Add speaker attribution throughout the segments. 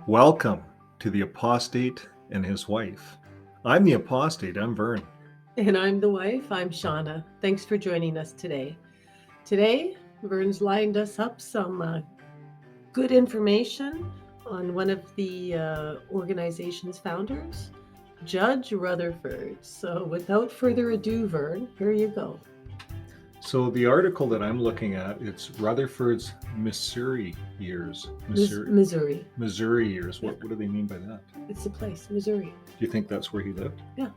Speaker 1: Welcome to The Apostate and His Wife. I'm the apostate, I'm Vern.
Speaker 2: And I'm the wife, I'm Shauna. Thanks for joining us today. Today, Vern's lined us up some good information on one of the organization's founders, Judge Rutherford. So without further ado, Vern, here you go.
Speaker 1: So the article that I'm looking at, it's Rutherford's Missouri years.
Speaker 2: Missouri.
Speaker 1: Missouri years. What do they mean by that?
Speaker 2: It's the place, Missouri.
Speaker 1: Do you think that's where he lived?
Speaker 2: Yeah,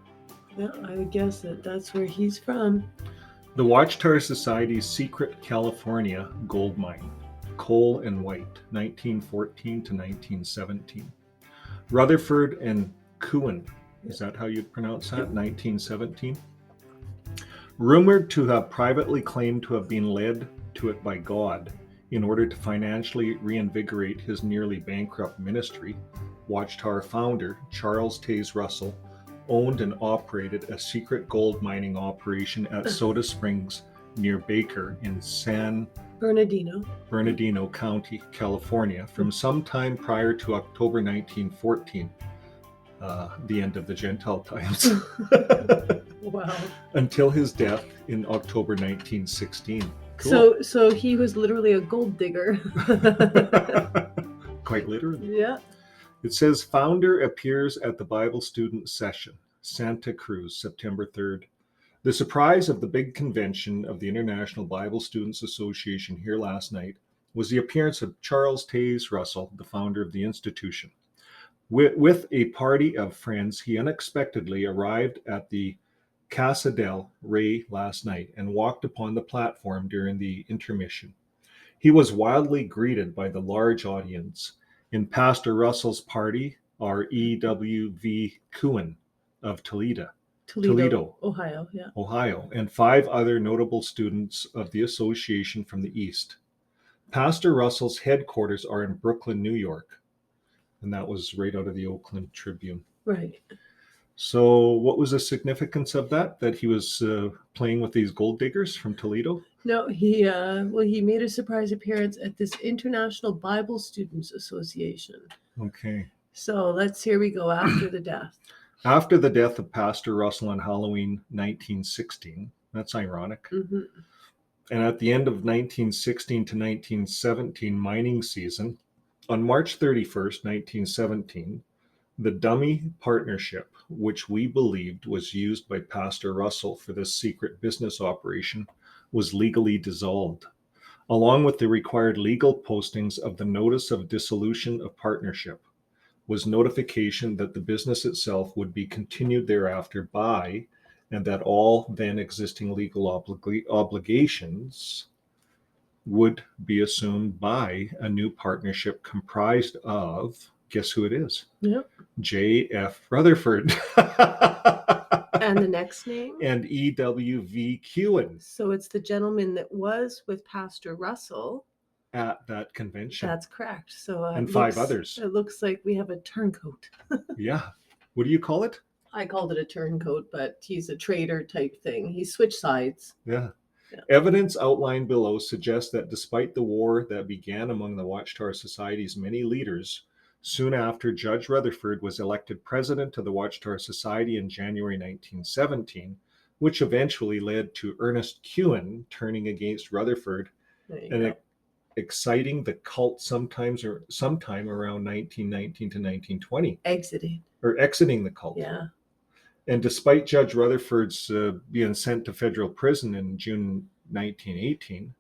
Speaker 2: I would guess that's where he's from.
Speaker 1: The Watchtower Society's secret California gold mine, Coal and White, 1914 to 1917. Rutherford and Cohen, is that how you'd pronounce that? 1917. Rumored to have privately claimed to have been led to it by God in order to financially reinvigorate his nearly bankrupt ministry, Watchtower founder Charles Taze Russell owned and operated a secret gold mining operation at Soda Springs near Baker in San Bernardino County, California, from some time prior to October 1914, the end of the Gentile times.
Speaker 2: Wow.
Speaker 1: Until his death in October 1916.
Speaker 2: Cool. So he was literally a gold digger.
Speaker 1: Quite literally.
Speaker 2: Yeah.
Speaker 1: It says founder appears at the Bible student session, Santa Cruz, September 3rd. The surprise of the big convention of the International Bible Students Association here last night was the appearance of Charles Taze Russell, the founder of the institution. With a party of friends, he unexpectedly arrived at the Casa del Rey last night and walked upon the platform during the intermission. He was wildly greeted by the large audience. In Pastor Russell's party are E.W.V. Cohen of Toledo, Ohio, and 5 other notable students of the association from the East. Pastor Russell's headquarters are in Brooklyn, New York, and that was right out of the Oakland Tribune.
Speaker 2: Right.
Speaker 1: So what was the significance of that? That he was playing with these gold diggers from Toledo?
Speaker 2: No, he made a surprise appearance at this International Bible Students Association.
Speaker 1: Okay.
Speaker 2: So here we go after the death.
Speaker 1: After the death of Pastor Russell on Halloween 1916, that's ironic.
Speaker 2: Mm-hmm.
Speaker 1: And at the end of 1916 to 1917 mining season, on March 31st, 1917, the dummy partnership, which we believed was used by Pastor Russell for this secret business operation, was legally dissolved, along with the required legal postings of the notice of dissolution of partnership, was notification that the business itself would be continued thereafter by, and that all then existing legal obligations would be assumed by a new partnership comprised of, guess who it is?
Speaker 2: Yep.
Speaker 1: J.F. Rutherford.
Speaker 2: And the next name?
Speaker 1: And E.W.V. Cohen.
Speaker 2: So it's the gentleman that was with Pastor Russell
Speaker 1: at that convention.
Speaker 2: That's correct. So
Speaker 1: and 5 others.
Speaker 2: It looks like we have a turncoat.
Speaker 1: Yeah. What do you call it?
Speaker 2: I called it a turncoat, but he's a traitor type thing. He switched sides.
Speaker 1: Yeah. Evidence outlined below suggests that despite the war that began among the Watchtower Society's many leaders, soon after Judge Rutherford was elected president of the Watchtower Society in January 1917, which eventually led to Ernest Cohen turning against Rutherford and exciting the cult sometime around 1919 to 1920. Exiting the cult.
Speaker 2: Yeah.
Speaker 1: And despite Judge Rutherford's being sent to federal prison in June 1918,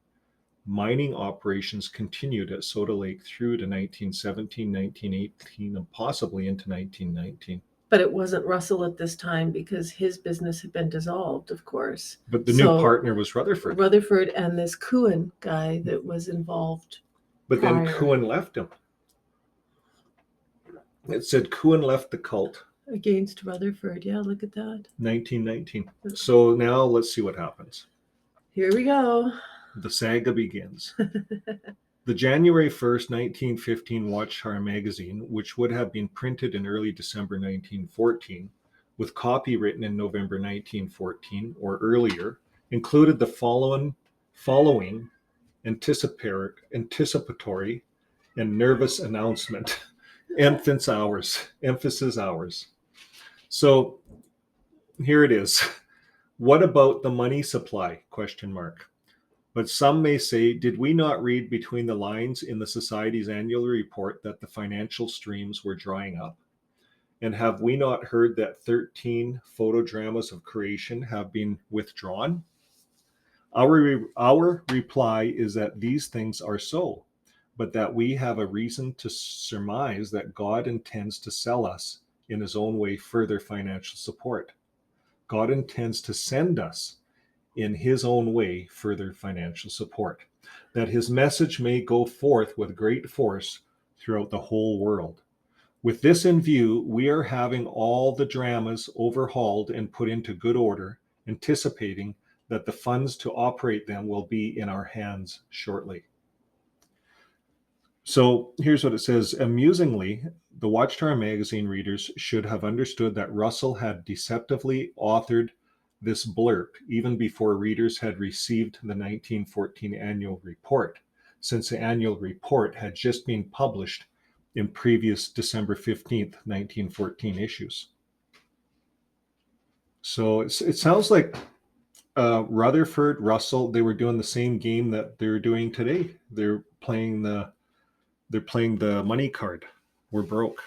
Speaker 1: mining operations continued at Soda Lake through to 1917, 1918, and possibly into 1919.
Speaker 2: But it wasn't Russell at this time because his business had been dissolved, of course.
Speaker 1: But the new partner was Rutherford.
Speaker 2: Rutherford and this Cohen guy that was involved.
Speaker 1: But then Cohen left him. It said Cohen left the cult.
Speaker 2: Against Rutherford. Yeah, look at that.
Speaker 1: 1919. So now let's see what happens.
Speaker 2: Here we go.
Speaker 1: The saga begins. The January 1st, 1915 Watchtower magazine, which would have been printed in early December 1914, with copy written in November 1914 or earlier, included the following anticipatory and nervous announcement. Emphasis hours. Emphasis hours. So here it is. What about the money supply? Question mark. But some may say, did we not read between the lines in the Society's annual report that the financial streams were drying up? And have we not heard that 13 photodramas of creation have been withdrawn? Our reply is that these things are so, but that we have a reason to surmise that God intends to sell us in his own way further financial support. God intends to send us in his own way further financial support, that his message may go forth with great force throughout the whole world. With this in view, we are having all the dramas overhauled and put into good order, anticipating that the funds to operate them will be in our hands shortly. So here's what it says. Amusingly, the Watchtower magazine readers should have understood that Russell had deceptively authored this blurb even before readers had received the 1914 annual report, since the annual report had just been published in previous December 15th, 1914 issues. So it sounds like Rutherford, Russell, they were doing the same game that they're doing today. They're playing the money card. We're broke.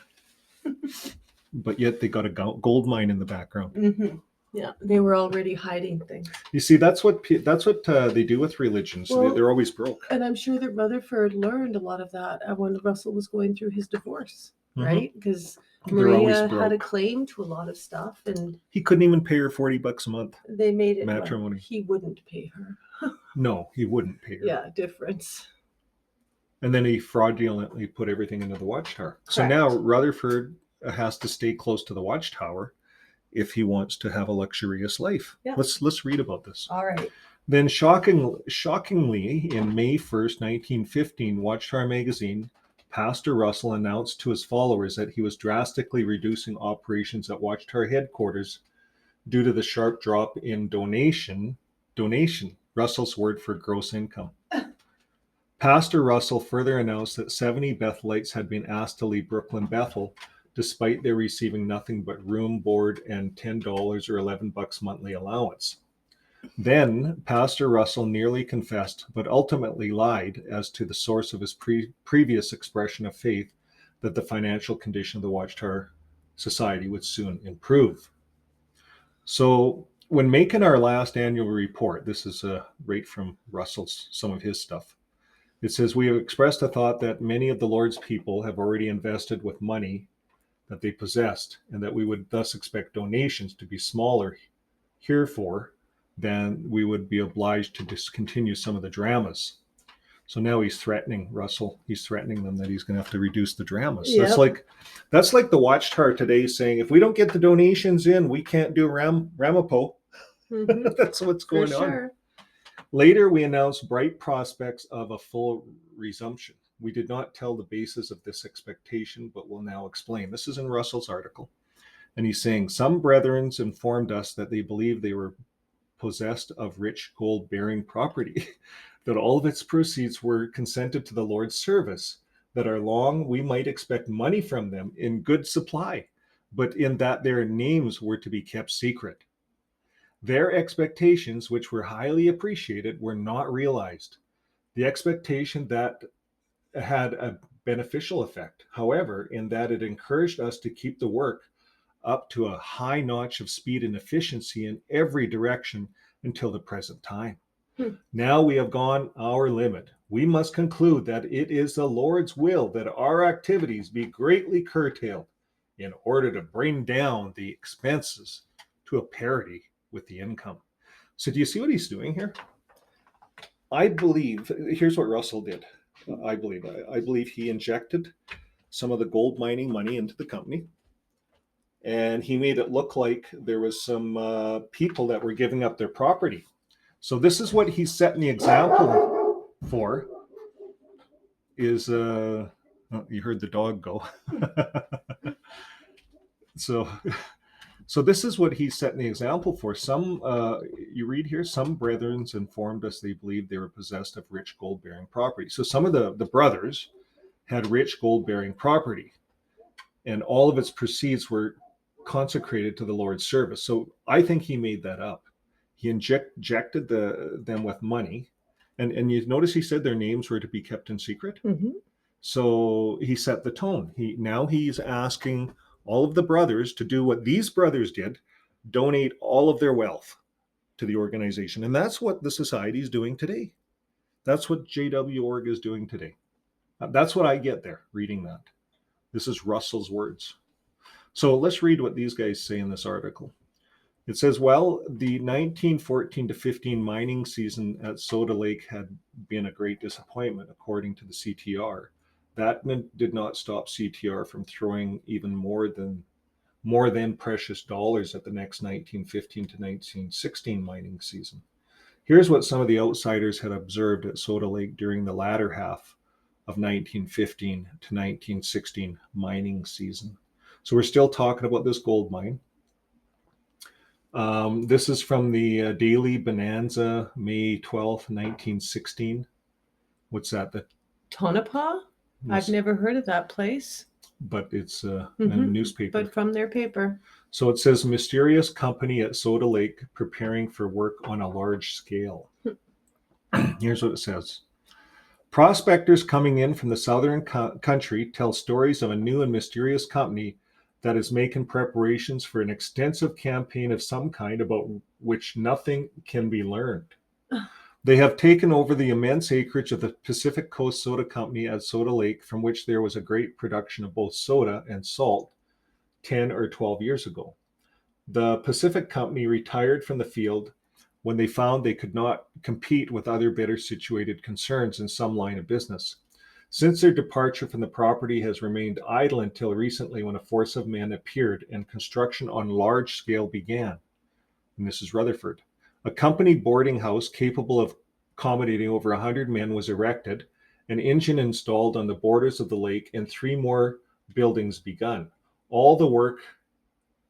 Speaker 1: But yet they got a gold mine in the background.
Speaker 2: Mm-hmm. Yeah, they were already hiding things.
Speaker 1: You see, that's what they do with religions.
Speaker 2: Well,
Speaker 1: they're always broke.
Speaker 2: And I'm sure that Rutherford learned a lot of that when Russell was going through his divorce, right? Because Maria had a claim to a lot of stuff, and
Speaker 1: he couldn't even pay her $40 a month.
Speaker 2: They made it
Speaker 1: matrimony.
Speaker 2: He wouldn't pay her.
Speaker 1: No, he wouldn't pay her.
Speaker 2: Yeah, difference.
Speaker 1: And then he fraudulently put everything into the Watchtower. Correct. So now Rutherford has to stay close to the Watchtower if he wants to have a luxurious life. Yeah. Let's read about this.
Speaker 2: All right.
Speaker 1: Then shockingly, in May 1st, 1915, Watchtower magazine, Pastor Russell announced to his followers that he was drastically reducing operations at Watchtower headquarters due to the sharp drop in donation, Russell's word for gross income. Pastor Russell further announced that 70 Bethelites had been asked to leave Brooklyn Bethel, despite their receiving nothing but room, board, and $10 or $11 monthly allowance. Then Pastor Russell nearly confessed, but ultimately lied as to the source of his previous expression of faith that the financial condition of the Watchtower Society would soon improve. So when making our last annual report, this is right from Russell's, some of his stuff. It says, we have expressed a thought that many of the Lord's people have already invested with money that they possessed, and that we would thus expect donations to be smaller herefore than we would be obliged to discontinue some of the dramas. So now he's threatening Russell. He's threatening them that he's going to have to reduce the dramas. Yep. That's like the Watchtower today saying, if we don't get the donations in, we can't do Ramapo. Mm-hmm. That's what's going on. Later, we announced bright prospects of a full resumption. We did not tell the basis of this expectation, but will now explain. This is in Russell's article. And he's saying, some brethren informed us that they believed they were possessed of rich gold-bearing property, that all of its proceeds were consented to the Lord's service, that ere long we might expect money from them in good supply, but in that their names were to be kept secret. Their expectations, which were highly appreciated, were not realized. The expectation that had a beneficial effect, however, in that it encouraged us to keep the work up to a high notch of speed and efficiency in every direction until the present time. Now we have gone our limit. We must conclude that it is the Lord's will that our activities be greatly curtailed in order to bring down the expenses to a parity with the income. So do you see what he's doing here? I believe, here's what Russell did. I believe he injected some of the gold mining money into the company, and he made it look like there was some people that were giving up their property. So this is what he's setting the example for, is, oh, you heard the dog go. So this is what he's setting the example for. Some, you read here, some brethren informed us they believed they were possessed of rich gold-bearing property. So some of the brothers had rich gold-bearing property. and all of its proceeds were consecrated to the Lord's service. So I think he made that up. He injected them with money, and you notice he said their names were to be kept in secret.
Speaker 2: Mm-hmm.
Speaker 1: So he set the tone. He's asking all of the brothers to do what these brothers did, donate all of their wealth to the organization. And that's what the society is doing today. That's what JW.org is doing today. That's what I get there reading that. This is Russell's words. So let's read what these guys say in this article. It says, well, the 1914 to 15 mining season at Soda Lake had been a great disappointment, according to the CTR. That did not stop CTR from throwing even more than precious dollars at the next 1915 to 1916 mining season. Here's what some of the outsiders had observed at Soda Lake during the latter half of 1915 to 1916 mining season. So we're still talking about this gold mine. This is from the Daily Bonanza, May 12th, 1916. What's that? The
Speaker 2: Tonopah? I've never heard of that place.
Speaker 1: But it's a newspaper.
Speaker 2: But from their paper.
Speaker 1: So it says, mysterious company at Soda Lake preparing for work on a large scale. Here's what it says. Prospectors coming in from the southern country tell stories of a new and mysterious company that is making preparations for an extensive campaign of some kind about which nothing can be learned. They have taken over the immense acreage of the Pacific Coast Soda Company at Soda Lake, from which there was a great production of both soda and salt 10 or 12 years ago. The Pacific Company retired from the field when they found they could not compete with other better situated concerns in some line of business. Since their departure from the property has remained idle until recently, when a force of men appeared and construction on large scale began. And this is Rutherford. A company boarding house capable of accommodating over 100 men was erected, an engine installed on the borders of the lake, and 3 more buildings begun. All the work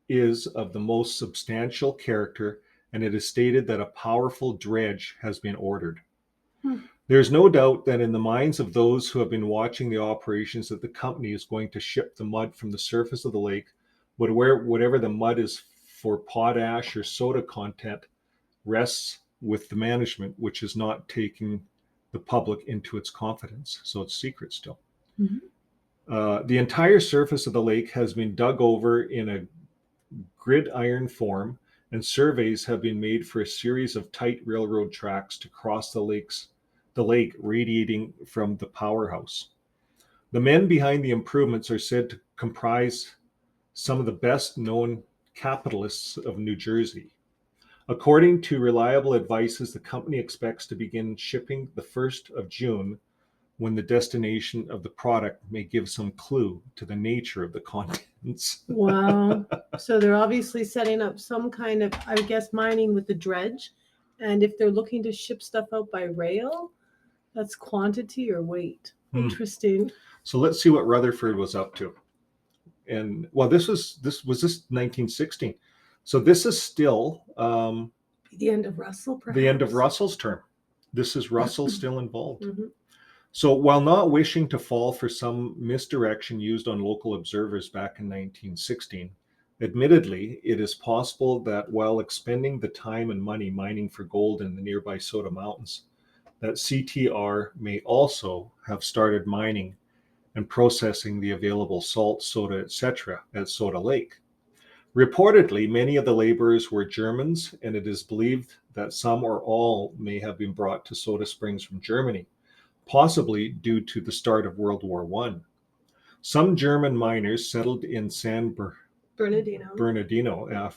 Speaker 1: is of the most substantial character, and it is stated that a powerful dredge has been ordered. There is no doubt that in the minds of those who have been watching the operations that the company is going to ship the mud from the surface of the lake, but whatever the mud is for potash or soda content rests with the management, which is not taking the public into its confidence. So it's secret still. The entire surface of the lake has been dug over in a gridiron form, and surveys have been made for a series of tight railroad tracks to cross the lake radiating from the powerhouse. The men behind the improvements are said to comprise some of the best known capitalists of New Jersey. According to reliable advices, the company expects to begin shipping the 1st of June, when the destination of the product may give some clue to the nature of the contents.
Speaker 2: Wow. So they're obviously setting up some kind of, I guess, mining with the dredge. And if they're looking to ship stuff out by rail, that's quantity or weight. Interesting.
Speaker 1: So let's see what Rutherford was up to. And well, this was 1916. So this is still
Speaker 2: the end of Russell, perhaps?
Speaker 1: The end of Russell's term. This is Russell still involved. So while not wishing to fall for some misdirection used on local observers back in 1916, admittedly, it is possible that while expending the time and money mining for gold in the nearby Soda Mountains, that CTR may also have started mining and processing the available salt, soda, etc. at Soda Lake. Reportedly, many of the laborers were Germans, and it is believed that some or all may have been brought to Soda Springs from Germany, possibly due to the start of World War I. Some German miners settled in San Bernardino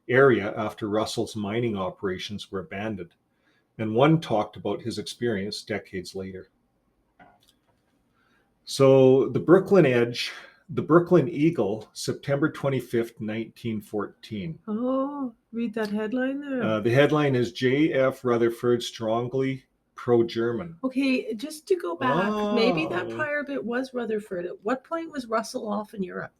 Speaker 1: area after Russell's mining operations were abandoned, and one talked about his experience decades later. So the Brooklyn Eagle, September 25th, 1914.
Speaker 2: Oh, read that headline there.
Speaker 1: The headline is J.F. Rutherford strongly pro-German.
Speaker 2: Okay, just to go back, maybe that prior bit was Rutherford. At what point was Russell off in Europe?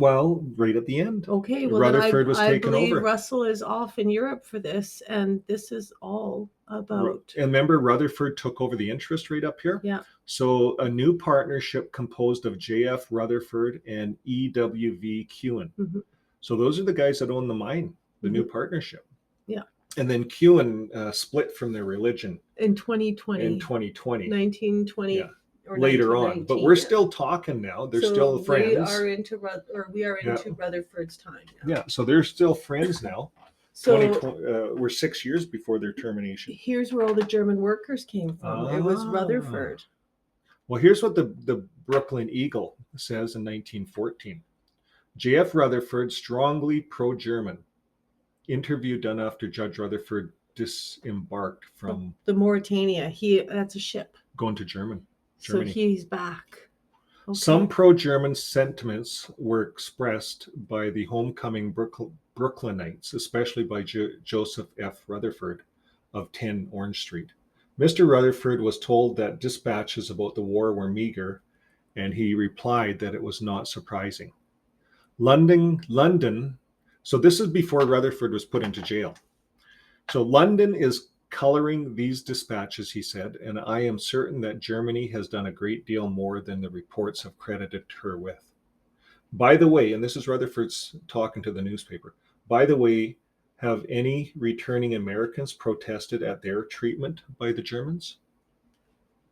Speaker 1: Well, right at the end.
Speaker 2: Okay, well
Speaker 1: Rutherford
Speaker 2: then
Speaker 1: was
Speaker 2: I
Speaker 1: taken
Speaker 2: believe
Speaker 1: over.
Speaker 2: Russell is off in Europe for this, and this is all about.
Speaker 1: And remember, Rutherford took over the interest rate up here.
Speaker 2: Yeah.
Speaker 1: So a new partnership composed of J.F. Rutherford and E.W.V. Kewen.
Speaker 2: Mhm.
Speaker 1: So those are the guys that own the mine, the new
Speaker 2: Mhm.
Speaker 1: partnership.
Speaker 2: Yeah.
Speaker 1: And then Kewen split from their religion
Speaker 2: In 2020.
Speaker 1: in 2020.
Speaker 2: 1920.
Speaker 1: Yeah.
Speaker 2: Or
Speaker 1: Later on,
Speaker 2: 1919,
Speaker 1: but we're
Speaker 2: yeah.
Speaker 1: still talking now. They're
Speaker 2: So
Speaker 1: still friends.
Speaker 2: we are
Speaker 1: Yeah.
Speaker 2: into Rutherford's time now.
Speaker 1: Yeah, so they're still friends now.
Speaker 2: So
Speaker 1: we're 6 years before their termination.
Speaker 2: here's where all the German workers came from. It was Rutherford.
Speaker 1: Well, here's what the Brooklyn Eagle says in 1914. J.F. Rutherford, strongly pro-German. Interview done after Judge Rutherford disembarked from
Speaker 2: The Mauritania. That's a ship.
Speaker 1: going to Germany.
Speaker 2: So he's back. Okay.
Speaker 1: Some pro-German sentiments were expressed by the homecoming Brooklynites, especially by Joseph F. Rutherford of 10 Orange Street. Mr. Rutherford was told that dispatches about the war were meager, and he replied that it was not surprising. London, so this is before Rutherford was put into jail. So London is coloring these dispatches, he said, and I am certain that Germany has done a great deal more than the reports have credited her with. By the way, and this is Rutherford's talking to the newspaper, by the way, have any returning Americans protested at their treatment by the Germans?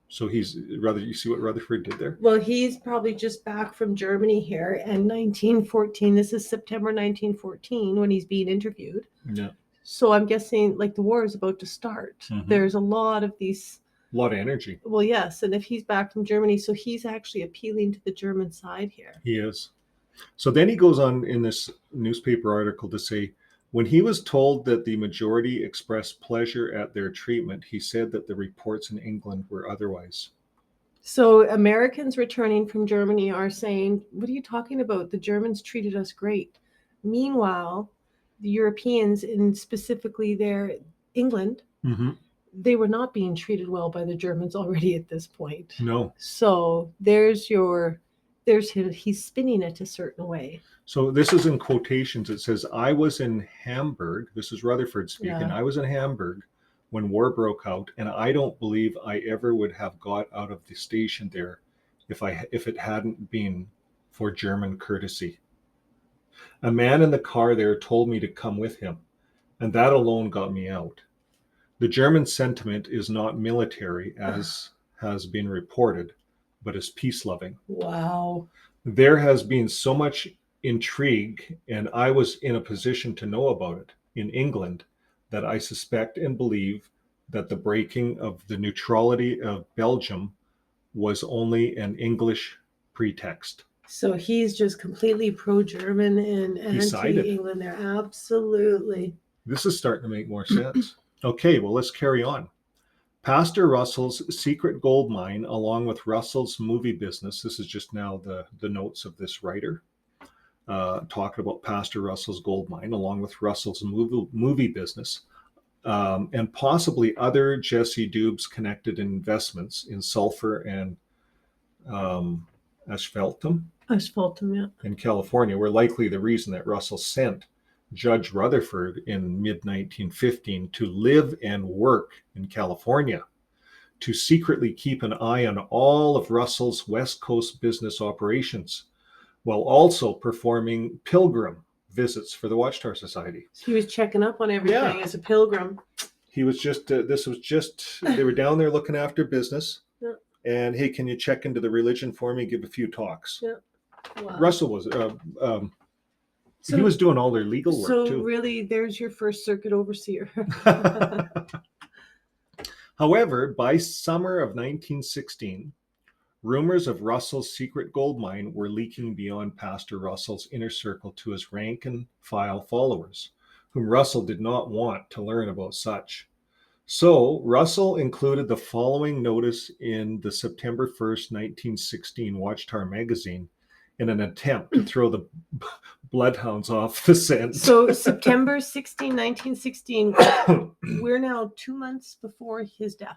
Speaker 1: So you see what Rutherford did there?
Speaker 2: Well, he's probably just back from Germany here in 1914. This is September 1914 when he's being interviewed.
Speaker 1: Yeah.
Speaker 2: So I'm guessing like the war is about to start.
Speaker 1: Mhm.
Speaker 2: There's a lot of these.
Speaker 1: A lot of energy.
Speaker 2: Well, yes. And if he's back from Germany, so he's actually appealing to the German side here.
Speaker 1: He is. So then he goes on in this newspaper article to say, when he was told that the majority expressed pleasure at their treatment, he said that the reports in England were otherwise.
Speaker 2: So Americans returning from Germany are saying, what are you talking about? The Germans treated us great. Meanwhile, the Europeans, and specifically England,
Speaker 1: Mm-hmm.
Speaker 2: they were not being treated well by the Germans already at this point.
Speaker 1: No.
Speaker 2: So he's spinning it a certain way.
Speaker 1: So this is in quotations. It says, I was in Hamburg. This is Rutherford speaking.
Speaker 2: Yeah.
Speaker 1: I was in Hamburg when war broke out, and I don't believe I ever would have got out of the station there if it hadn't been for German courtesy. A man in the car there told me to come with him, and that alone got me out. The German sentiment is not military, as has been reported, but is peace-loving.
Speaker 2: Wow.
Speaker 1: There has been so much intrigue, and I was in a position to know about it in England, that I suspect and believe that the breaking of the neutrality of Belgium was only an English pretext.
Speaker 2: So he's just completely pro-German and anti-England there. Absolutely.
Speaker 1: This is starting to make more sense. Okay, well, let's carry on. Pastor Russell's secret gold mine, along with Russell's movie business, this is just now the notes of this writer, talking about Pastor Russell's gold mine, along with Russell's movie business, and possibly other Jesse Dubes connected investments in sulfur and asphaltum
Speaker 2: yeah.
Speaker 1: in California were likely the reason that Russell sent Judge Rutherford in mid-1915 to live and work in California, to secretly keep an eye on all of Russell's West Coast business operations, while also performing pilgrim visits for the Watchtower Society.
Speaker 2: So he was checking up on everything as a pilgrim.
Speaker 1: He was just, they were down there looking after business.
Speaker 2: Yeah.
Speaker 1: And hey, can you check into the religion for me? Give a few talks.
Speaker 2: Yeah. Wow.
Speaker 1: Russell was, he was doing all their legal work too.
Speaker 2: So really, there's your first circuit overseer.
Speaker 1: However, by summer of 1916, rumors of Russell's secret gold mine were leaking beyond Pastor Russell's inner circle to his rank and file followers, whom Russell did not want to learn about such. So Russell included the following notice in the September 1st, 1916 Watchtower magazine in an attempt to throw the bloodhounds off the scent.
Speaker 2: So September 16, 1916, we're now 2 months before his death.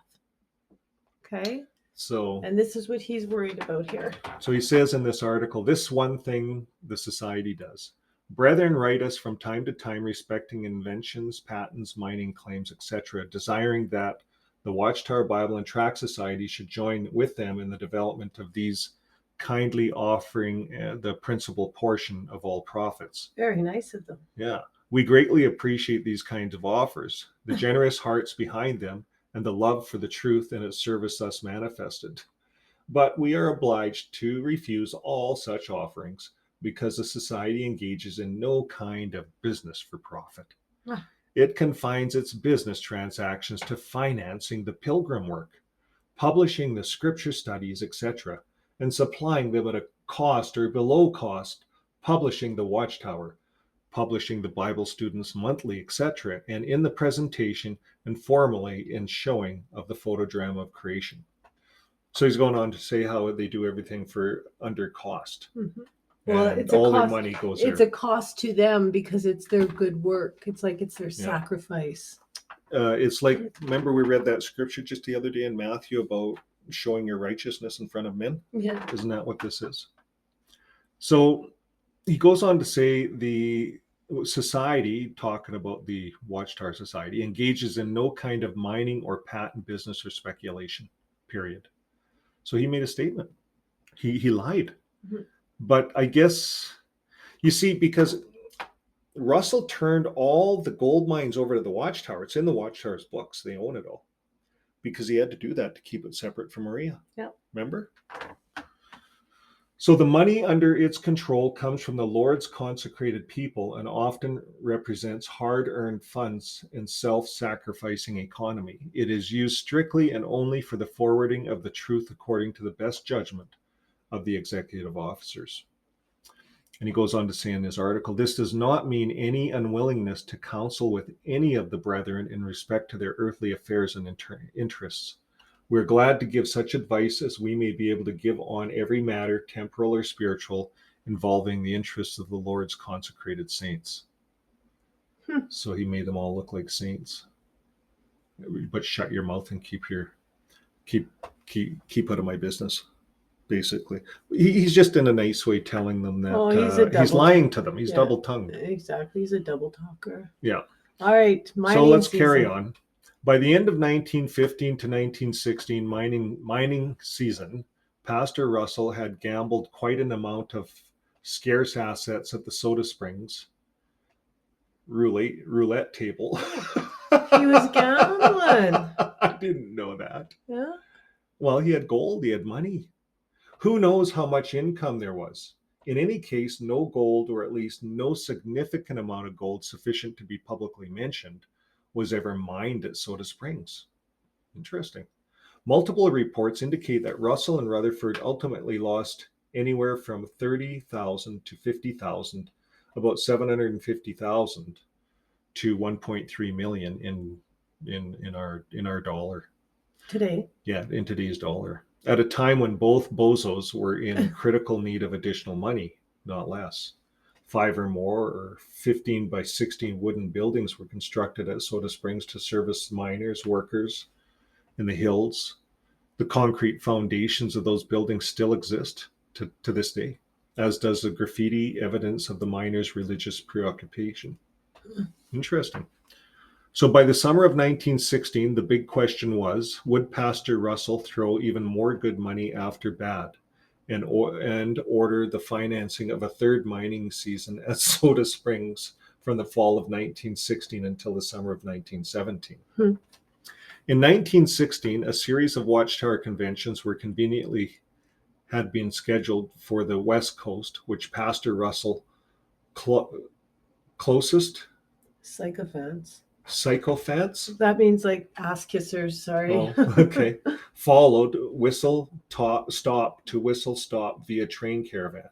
Speaker 2: Okay.
Speaker 1: So,
Speaker 2: And this is what he's worried about here.
Speaker 1: so he says in this article, this one thing the society does. Brethren write us from time to time respecting inventions, patents, mining claims, etc., desiring that the Watchtower Bible and Tract Society should join with them in the development of these, kindly offering the principal portion of all profits.
Speaker 2: Very nice of them.
Speaker 1: Yeah. We greatly appreciate these kinds of offers, the generous hearts behind them, and the love for the truth and its service thus manifested. But we are obliged to refuse all such offerings because the society engages in no kind of business for profit.
Speaker 2: Ah.
Speaker 1: It confines its business transactions to financing the pilgrim work, publishing the scripture studies, etc., and supplying them at a cost or below cost, publishing the Watchtower, publishing the Bible Students Monthly, etc., and in the presentation and formally in showing of the photodrama of creation. So he's going on to say how they do everything for under cost.
Speaker 2: Mm-hmm. Well,
Speaker 1: and
Speaker 2: it's a
Speaker 1: all
Speaker 2: cost,
Speaker 1: their money goes
Speaker 2: it's
Speaker 1: there.
Speaker 2: a cost to them because it's their good work. It's like it's their sacrifice.
Speaker 1: It's like, remember we read that scripture just the other day in Matthew about showing your righteousness in front of men?
Speaker 2: Yeah.
Speaker 1: Isn't that what this is? So he goes on to say the society, talking about the Watchtower Society, engages in no kind of mining or patent business or speculation, period. So he made a statement. He lied.
Speaker 2: Mm-hmm.
Speaker 1: But I guess, you see, because Russell turned all the gold mines over to the Watchtower. It's in the Watchtower's books. They own it all. Because he had to do that to keep it separate from Maria.
Speaker 2: Yeah.
Speaker 1: Remember? So the money under its control comes from the Lord's consecrated people and often represents hard-earned funds in self-sacrificing economy. It is used strictly and only for the forwarding of the truth according to the best judgment of the executive officers. And he goes on to say in his article, this does not mean any unwillingness to counsel with any of the brethren in respect to their earthly affairs and interests. We're glad to give such advice as we may be able to give on every matter, temporal or spiritual, involving the interests of the Lord's consecrated saints. So he made them all look like saints. But shut your mouth and keep out of my business. Basically, he's just in a nice way telling them that he's lying to them. He's double-tongued.
Speaker 2: Exactly, he's a double talker.
Speaker 1: Yeah.
Speaker 2: All right.
Speaker 1: So let's carry on. By the end of 1915 to 1916 mining season, Pastor Russell had gambled quite an amount of scarce assets at the Soda Springs roulette table.
Speaker 2: He was gambling.
Speaker 1: I didn't know that.
Speaker 2: Yeah.
Speaker 1: Well, he had gold. He had money. Who knows how much income there was? In any case, no gold, or at least no significant amount of gold sufficient to be publicly mentioned, was ever mined at Soda Springs. Interesting. Multiple reports indicate that Russell and Rutherford ultimately lost anywhere from 30,000 to 50,000, about 750,000 to 1.3 million in our dollar.
Speaker 2: Today.
Speaker 1: Yeah, in today's dollar. At a time when both bozos were in critical need of additional money, not less. 5 or more or 15 by 16 wooden buildings were constructed at Soda Springs to service miners, workers in the hills. The concrete foundations of those buildings still exist to this day, as does the graffiti evidence of the miners' religious preoccupation. Interesting. So by the summer of 1916, the big question was, would Pastor Russell throw even more good money after bad and order the financing of a third mining season at Soda Springs from the fall of 1916 until the summer of 1917? In 1916, a series of Watchtower conventions had been scheduled for the West Coast, which Pastor Russell closest sycophants.
Speaker 2: That means like ass kissers. Sorry.
Speaker 1: Oh, okay. Followed whistle stop to whistle stop via train caravan.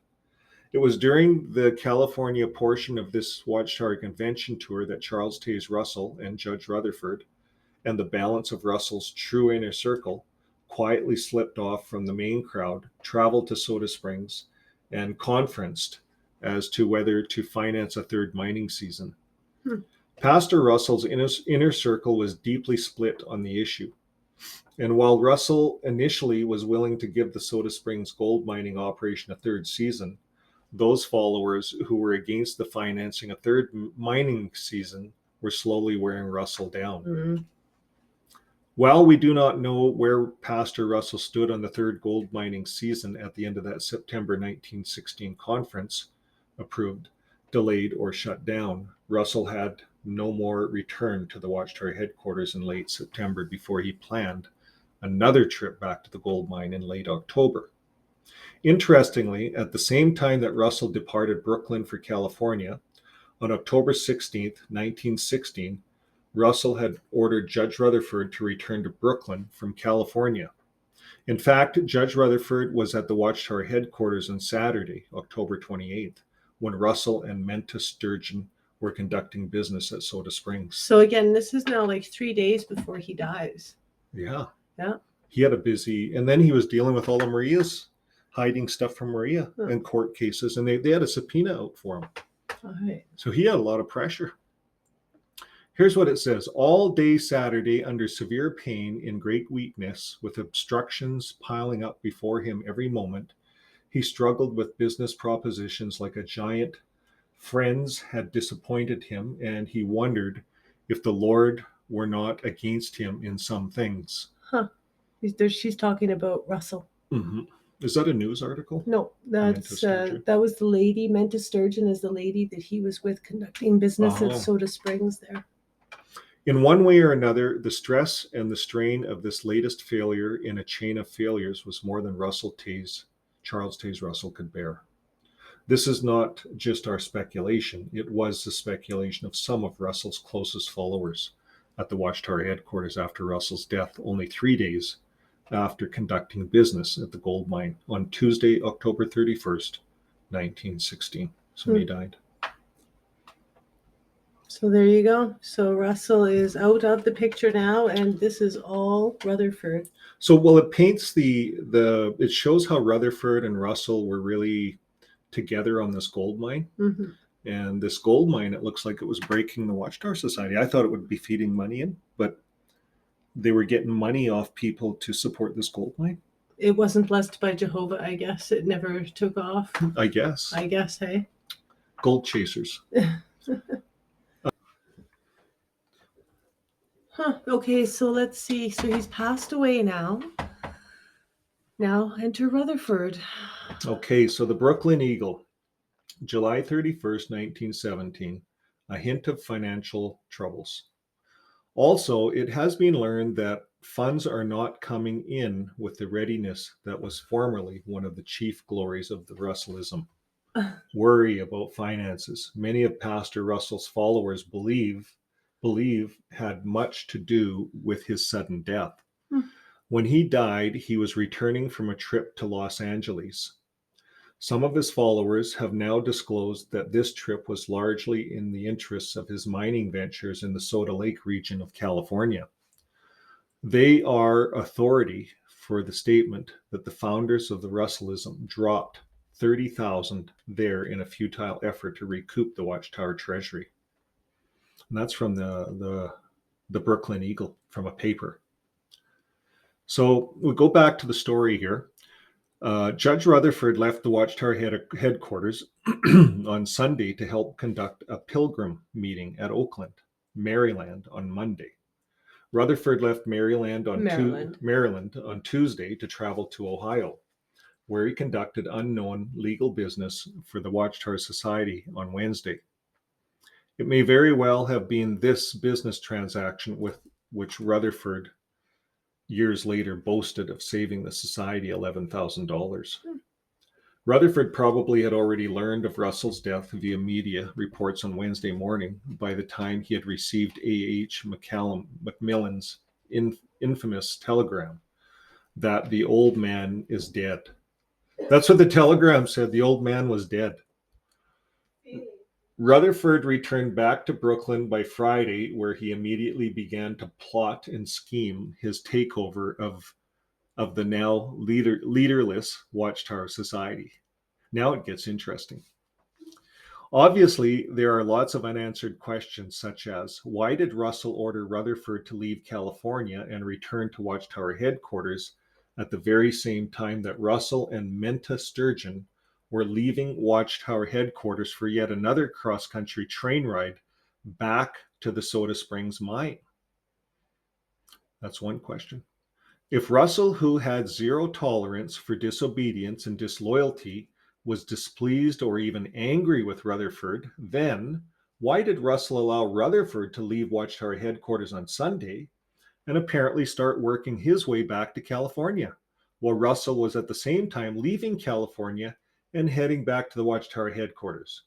Speaker 1: It was during the California portion of this Watchtower convention tour that Charles Taze Russell and Judge Rutherford and the balance of Russell's true inner circle quietly slipped off from the main crowd, traveled to Soda Springs, and conferenced as to whether to finance a third mining season. Pastor Russell's inner circle was deeply split on the issue. And while Russell initially was willing to give the Soda Springs gold mining operation a third season, those followers who were against the financing a third mining season were slowly wearing Russell down.
Speaker 2: Mm.
Speaker 1: While we do not know where Pastor Russell stood on the third gold mining season at the end of that September 1916 conference, approved, delayed, or shut down, Russell had no more return to the Watchtower headquarters in late September before he planned another trip back to the gold mine in late October. Interestingly, at the same time that Russell departed Brooklyn for California, on October 16, 1916, Russell had ordered Judge Rutherford to return to Brooklyn from California. In fact, Judge Rutherford was at the Watchtower headquarters on Saturday, October 28th, when Russell and Menta Sturgeon were conducting business at Soda Springs.
Speaker 2: So again, this is now like 3 days before he dies.
Speaker 1: Yeah.
Speaker 2: Yeah.
Speaker 1: He had a busy, and then he was dealing with all of Maria's, hiding stuff from Maria and court cases, and they had a subpoena out for him.
Speaker 2: All right.
Speaker 1: So he had a lot of pressure. Here's what it says. All day Saturday, under severe pain, in great weakness, with obstructions piling up before him every moment, he struggled with business propositions like a giant. Friends had disappointed him, and he wondered if the Lord were not against him in some things.
Speaker 2: Huh. She's talking about Russell.
Speaker 1: Mm-hmm. Is that a news article?
Speaker 2: No, that's that was the lady. Menta Sturgeon is the lady that he was with conducting business at Soda Springs there.
Speaker 1: In one way or another, the stress and the strain of this latest failure in a chain of failures was more than Charles Taze Russell could bear. This is not just our speculation. It was the speculation of some of Russell's closest followers at the Watchtower headquarters after Russell's death, only 3 days after conducting business at the gold mine on Tuesday, October 31st, 1916. So he died.
Speaker 2: So there you go. So Russell is out of the picture now, and this is all Rutherford.
Speaker 1: So, well, it paints it shows how Rutherford and Russell were really together on this gold mine.
Speaker 2: Mm-hmm.
Speaker 1: And this gold mine, it looks like it was breaking the Watchtower Society. I thought it would be feeding money in, but they were getting money off people to support this gold mine.
Speaker 2: It wasn't blessed by Jehovah, I guess. It never took off.
Speaker 1: I guess,
Speaker 2: hey?
Speaker 1: Gold chasers.
Speaker 2: Okay, so let's see. So he's passed away now. Now enter Rutherford.
Speaker 1: Okay, so the Brooklyn Eagle, July 31st, 1917, a hint of financial troubles. Also, it has been learned that funds are not coming in with the readiness that was formerly one of the chief glories of the Russellism. Worry about finances. Many of Pastor Russell's followers believe had much to do with his sudden death. When he died, he was returning from a trip to Los Angeles. Some of his followers have now disclosed that this trip was largely in the interests of his mining ventures in the Soda Lake region of California. They are authority for the statement that the founders of the Russellism dropped $30,000 there in a futile effort to recoup the Watchtower treasury. And that's from the Brooklyn Eagle, from a paper. So we go back to the story here. Judge Rutherford left the Watchtower headquarters on Sunday to help conduct a pilgrim meeting at Oakland, Maryland on Monday. Rutherford left Maryland on Tuesday to travel to Ohio, where he conducted unknown legal business for the Watchtower Society on Wednesday. It may very well have been this business transaction with which Rutherford years later boasted of saving the society $11,000. Rutherford probably had already learned of Russell's death via media reports on Wednesday morning by the time he had received A.H. Macmillan's infamous telegram that the old man is dead. That's what the telegram said. The old man was dead. Rutherford returned back to Brooklyn by Friday, where he immediately began to plot and scheme his takeover of the now leaderless Watchtower Society. Now it gets interesting. Obviously, there are lots of unanswered questions, such as why did Russell order Rutherford to leave California and return to Watchtower headquarters at the very same time that Russell and Minta Sturgeon were leaving Watchtower headquarters for yet another cross-country train ride back to the Soda Springs mine? That's one question. If Russell, who had zero tolerance for disobedience and disloyalty, was displeased or even angry with Rutherford, then why did Russell allow Rutherford to leave Watchtower headquarters on Sunday and apparently start working his way back to California, while Russell was at the same time leaving California and heading back to the Watchtower headquarters?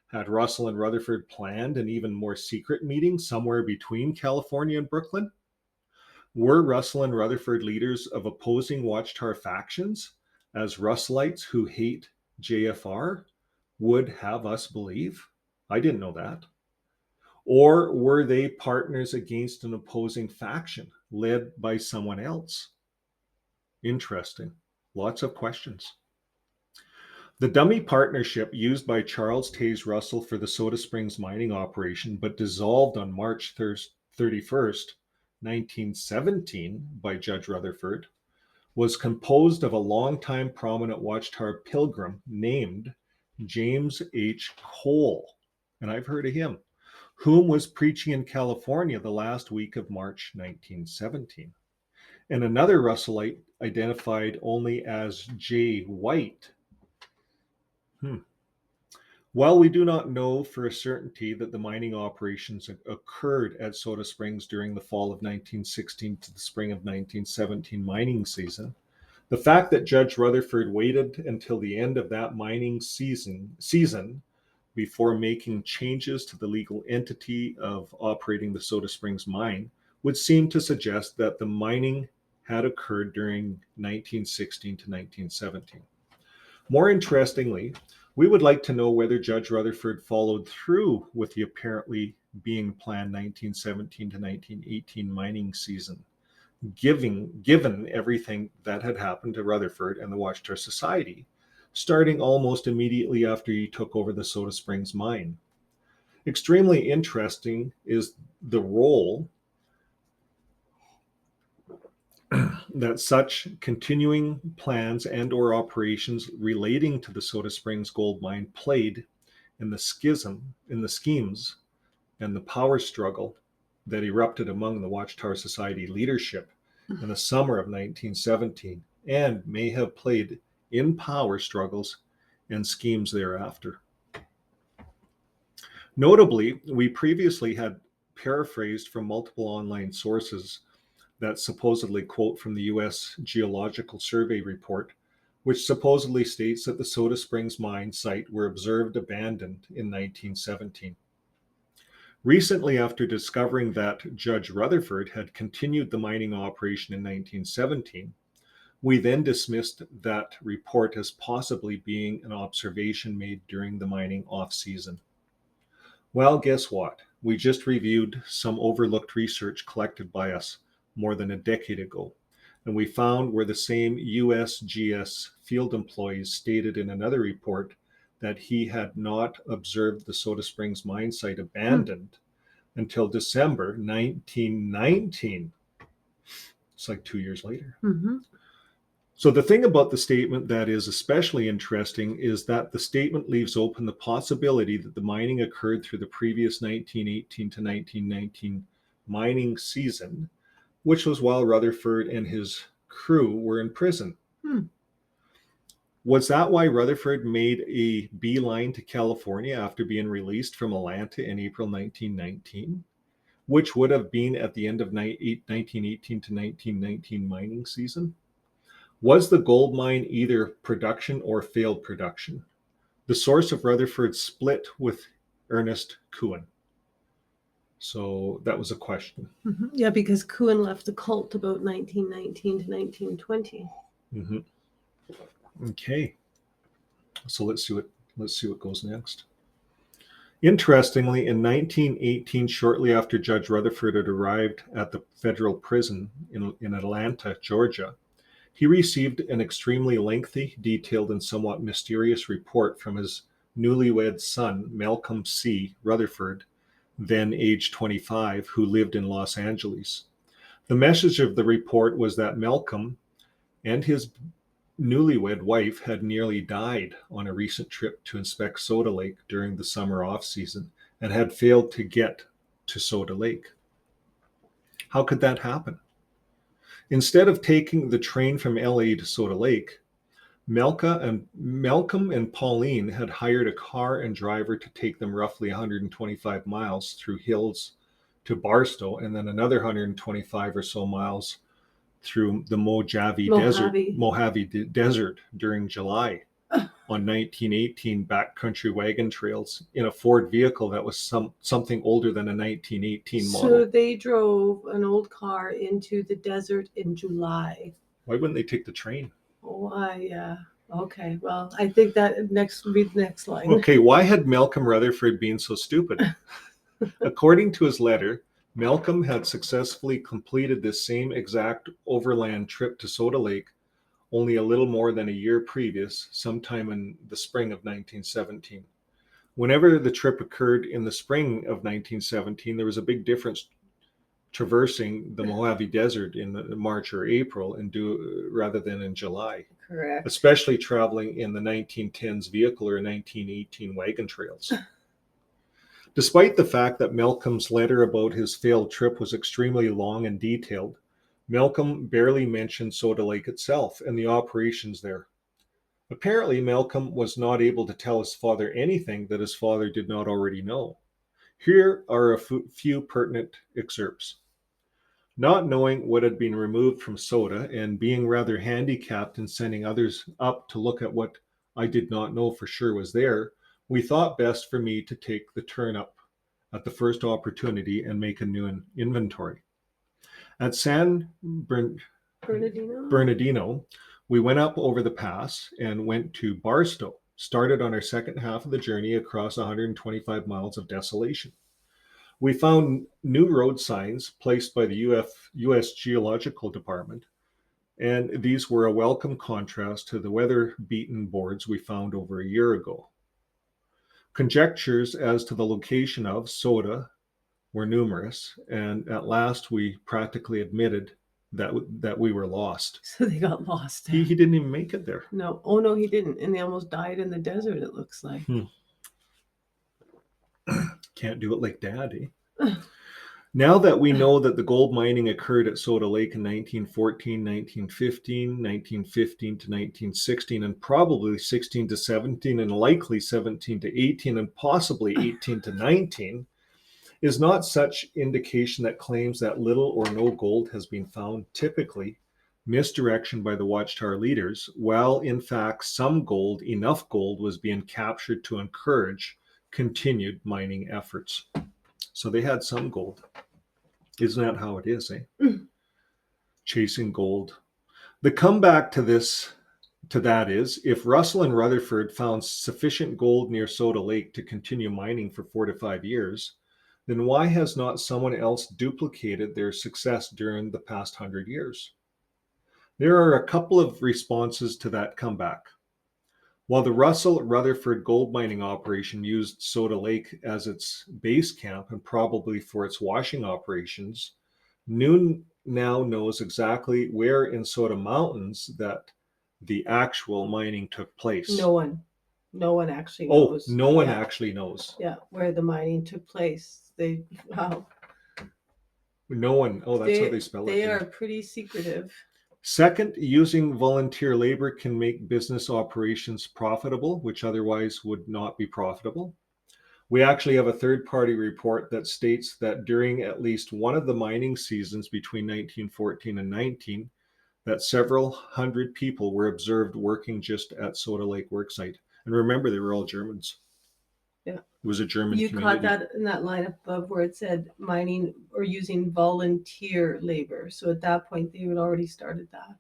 Speaker 1: Had Russell and Rutherford planned an even more secret meeting somewhere between California and Brooklyn? Were Russell and Rutherford leaders of opposing Watchtower factions, as Russellites who hate JFR would have us believe? I didn't know that. Or were they partners against an opposing faction led by someone else? Interesting. Lots of questions. The dummy partnership used by Charles Taze Russell for the Soda Springs mining operation, but dissolved on March 31st, 1917 by Judge Rutherford, was composed of a longtime prominent Watchtower pilgrim named James H. Cole, and I've heard of him, whom was preaching in California the last week of March 1917, and another Russellite identified only as J. White. While we do not know for a certainty that the mining operations occurred at Soda Springs during the fall of 1916 to the spring of 1917 mining season, the fact that Judge Rutherford waited until the end of that mining season before making changes to the legal entity of operating the Soda Springs mine would seem to suggest that the mining had occurred during 1916 to 1917. More interestingly, we would like to know whether Judge Rutherford followed through with the apparently being planned 1917 to 1918 mining season, given everything that had happened to Rutherford and the Watchtower Society, starting almost immediately after he took over the Soda Springs mine. Extremely interesting is the role that such continuing plans and or operations relating to the Soda Springs gold mine played in the schemes and the power struggle that erupted among the Watchtower Society leadership in the summer of 1917, and may have played in power struggles and schemes thereafter. Notably, we previously had paraphrased from multiple online sources that supposedly quote from the U.S. Geological Survey report, which supposedly states that the Soda Springs mine site were observed abandoned in 1917. Recently, after discovering that Judge Rutherford had continued the mining operation in 1917, we then dismissed that report as possibly being an observation made during the mining off-season. Well, guess what? We just reviewed some overlooked research collected by us more than a decade ago, and we found where the same USGS field employees stated in another report that he had not observed the Soda Springs mine site abandoned until December 1919. It's like 2 years later.
Speaker 2: Mm-hmm.
Speaker 1: So the thing about the statement that is especially interesting is that the statement leaves open the possibility that the mining occurred through the previous 1918 to 1919 mining season, which was while Rutherford and his crew were in prison. Was that why Rutherford made a beeline to California after being released from Atlanta in April 1919, which would have been at the end of 1918 to 1919 mining season? Was the gold mine either production or failed production? The source of Rutherford split with Ernest Couen. So that was a question.
Speaker 2: Mm-hmm. Yeah, because Couen left the cult about 1919 to 1920.
Speaker 1: Mm-hmm. Okay. So let's see what goes next. Interestingly, in 1918, shortly after Judge Rutherford had arrived at the federal prison in Atlanta, Georgia, he received an extremely lengthy, detailed, and somewhat mysterious report from his newlywed son, Malcolm C. Rutherford, then age 25, who lived in Los Angeles. The message of the report was that Malcolm and his newlywed wife had nearly died on a recent trip to inspect Soda Lake during the summer off-season and had failed to get to Soda Lake. How could that happen? Instead of taking the train from LA to Soda Lake, Malcolm and Pauline had hired a car and driver to take them roughly 125 miles through hills to Barstow, and then another 125 or so miles through the Mojave Desert during July on 1918 backcountry wagon trails in a Ford vehicle that was something older than a 1918 model.
Speaker 2: So they drove an old car into the desert in July.
Speaker 1: Why wouldn't they take the train?
Speaker 2: Okay, well, I think that read the next line.
Speaker 1: Okay, why had Malcolm Rutherford been so stupid? According to his letter, Malcolm had successfully completed this same exact overland trip to Soda Lake only a little more than a year previous, sometime in the spring of 1917. Whenever the trip occurred in the spring of 1917, there was a big difference traversing the Mojave Desert in March or April rather than in July.
Speaker 2: Correct.
Speaker 1: Especially traveling in the 1910s vehicle or 1918 wagon trails. Despite the fact that Malcolm's letter about his failed trip was extremely long and detailed, Malcolm barely mentioned Soda Lake itself and the operations there. Apparently, Malcolm was not able to tell his father anything that his father did not already know. Here are a few pertinent excerpts. Not knowing what had been removed from Soda and being rather handicapped in sending others up to look at what I did not know for sure was there, we thought best for me to take the turn up at the first opportunity and make a new inventory. At San Bernardino, we went up over the pass and went to Barstow, started on our second half of the journey across 125 miles of desolation. We found new road signs placed by the U.S. Geological Department, and these were a welcome contrast to the weather-beaten boards we found over a year ago. Conjectures as to the location of Soda were numerous, and at last we practically admitted that we were lost.
Speaker 2: So they got lost.
Speaker 1: He didn't even make it there.
Speaker 2: No. Oh, no, he didn't. And they almost died in the desert, it looks like.
Speaker 1: Can't do it like Dad, eh? Now that we know that the gold mining occurred at Soda Lake in 1914, 1915, 1915 to 1916, and probably 16 to 17, and likely 17 to 18, and possibly 18 to 19, is not such indication that claims that little or no gold has been found, typically misdirection by the Watchtower leaders, while in fact enough gold was being captured to encourage continued mining efforts. So they had some gold. Isn't that how it is, eh? Chasing gold. The comeback to that is, if Russell and Rutherford found sufficient gold near Soda Lake to continue mining for 4 to 5 years, then why has not someone else duplicated their success during the past 100 years? There are a couple of responses to that comeback. While the Russell-Rutherford gold mining operation used Soda Lake as its base camp and probably for its washing operations, Noon now knows exactly where in Soda Mountains that the actual mining took place.
Speaker 2: No one actually knows.
Speaker 1: No one actually knows.
Speaker 2: Yeah, where the mining took place.
Speaker 1: No one. Oh, that's how they spell it.
Speaker 2: They are pretty secretive.
Speaker 1: Second, using volunteer labor can make business operations profitable, which otherwise would not be profitable. We actually have a third-party report that states that during at least one of the mining seasons between 1914 and 19, that several hundred people were observed working just at Soda Lake worksite. And remember, they were all Germans.
Speaker 2: Yeah.
Speaker 1: It was a German community.
Speaker 2: You caught that in that line above where it said mining or using volunteer labor. So at that point, they had already started that.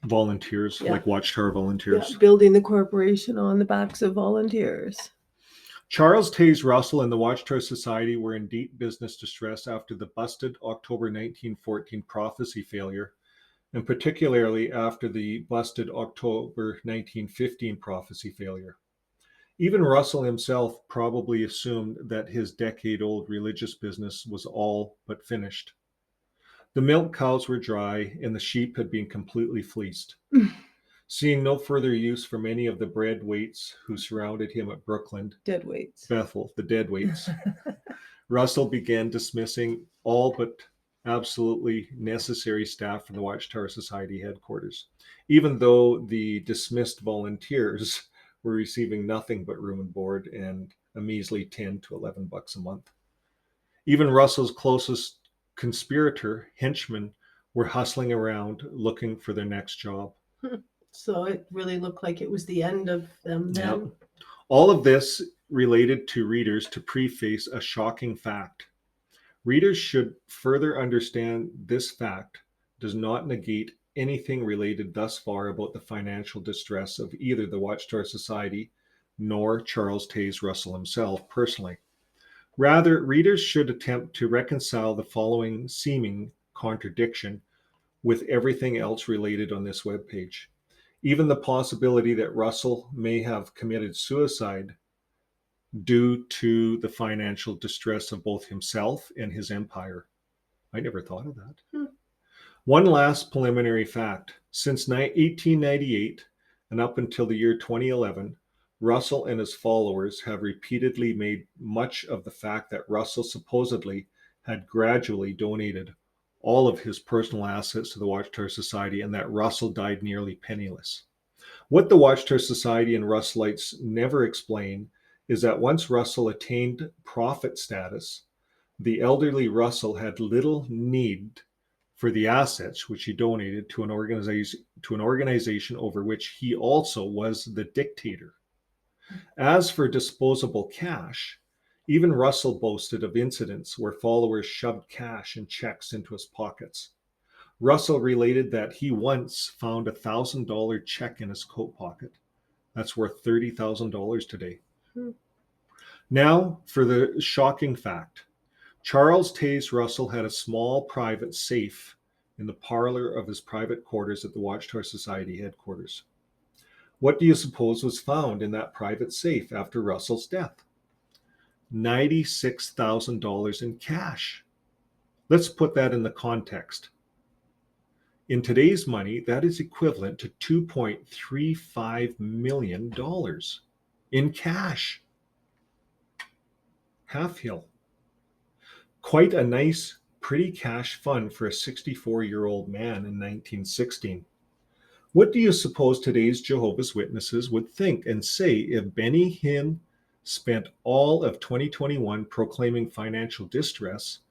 Speaker 1: Volunteers, like Watchtower volunteers.
Speaker 2: Yeah, building the corporation on the backs of volunteers.
Speaker 1: Charles Taze Russell and the Watchtower Society were in deep business distress after the busted October 1914 prophecy failure, and particularly after the busted October 1915 prophecy failure. Even Russell himself probably assumed that his decade-old religious business was all but finished. The milk cows were dry, and the sheep had been completely fleeced. Seeing no further use for many of the bread weights who surrounded him at Brookland,
Speaker 2: Dead weights.
Speaker 1: Bethel, the dead weights, Russell began dismissing all but absolutely necessary staff from the Watchtower Society headquarters, even though the dismissed volunteers were receiving nothing but room and board and a measly 10 to 11 bucks a month. Even Russell's closest conspirator, henchmen, were hustling around looking for their next job.
Speaker 2: So it really looked like it was the end of them then.
Speaker 1: Yep. All of this related to readers to preface a shocking fact. Readers should further understand this fact does not negate anything related thus far about the financial distress of either the Watchtower Society nor Charles Taze Russell himself personally. Rather, readers should attempt to reconcile the following seeming contradiction with everything else related on this webpage. Even the possibility that Russell may have committed suicide due to the financial distress of both himself and his empire. I never thought of that. One last preliminary fact. Since 1898 and up until the year 2011, Russell and his followers have repeatedly made much of the fact that Russell supposedly had gradually donated all of his personal assets to the Watchtower Society and that Russell died nearly penniless. What the Watchtower Society and Russellites never explain is that once Russell attained prophet status, the elderly Russell had little need for the assets which he donated to an organization over which he also was the dictator. As for disposable cash, even Russell boasted of incidents where followers shoved cash and checks into his pockets. Russell related that he once found a $1,000 check in his coat pocket. That's worth $30,000 today. Now for the shocking fact. Charles Taze Russell had a small private safe in the parlor of his private quarters at the Watchtower Society headquarters. What do you suppose was found in that private safe after Russell's death? $96,000 in cash. Let's put that in the context. In today's money, that is equivalent to $2.35 million in cash. Half Hill. Quite a nice, pretty cash fund for a 64-year-old man in 1916. What do you suppose today's Jehovah's Witnesses would think and say if Benny Hinn spent all of 2021 proclaiming financial distress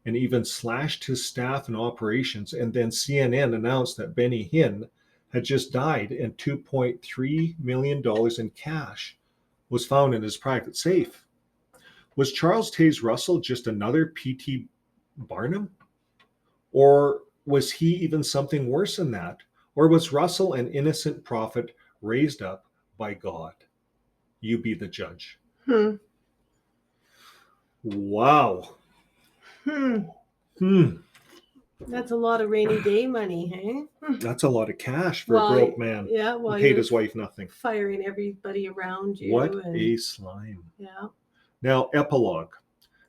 Speaker 1: and even slashed his staff and operations, and then CNN announced that Benny Hinn had just died and $2.3 million in cash was found in his private safe? Was Charles Taze Russell just another P.T. Barnum? Or was he even something worse than that? Or was Russell an innocent prophet raised up by God? You be the judge. Wow.
Speaker 2: That's a lot of rainy day money, hey?
Speaker 1: That's a lot of cash for a broke man.
Speaker 2: Yeah,
Speaker 1: who paid his wife nothing.
Speaker 2: Firing everybody around you.
Speaker 1: What a slime.
Speaker 2: Yeah.
Speaker 1: Now, epilogue.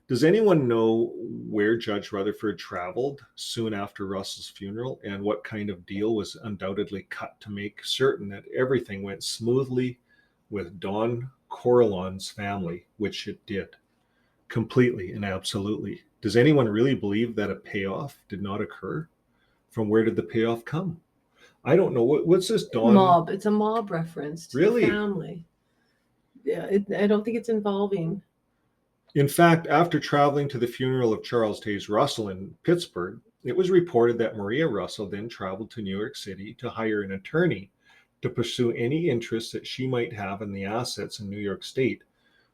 Speaker 1: Does anyone know where Judge Rutherford traveled soon after Russell's funeral and what kind of deal was undoubtedly cut to make certain that everything went smoothly with Don Corleone's family, which it did, completely and absolutely? Does anyone really believe that a payoff did not occur? From where did the payoff come? I don't know. What's this, Don?
Speaker 2: Mob. It's a mob reference to
Speaker 1: Really?
Speaker 2: the family. Yeah, I don't think it's involving.
Speaker 1: In fact, after traveling to the funeral of Charles Taze Russell in Pittsburg, it was reported that Maria Russell then traveled to New York City to hire an attorney to pursue any interest that she might have in the assets in New York State,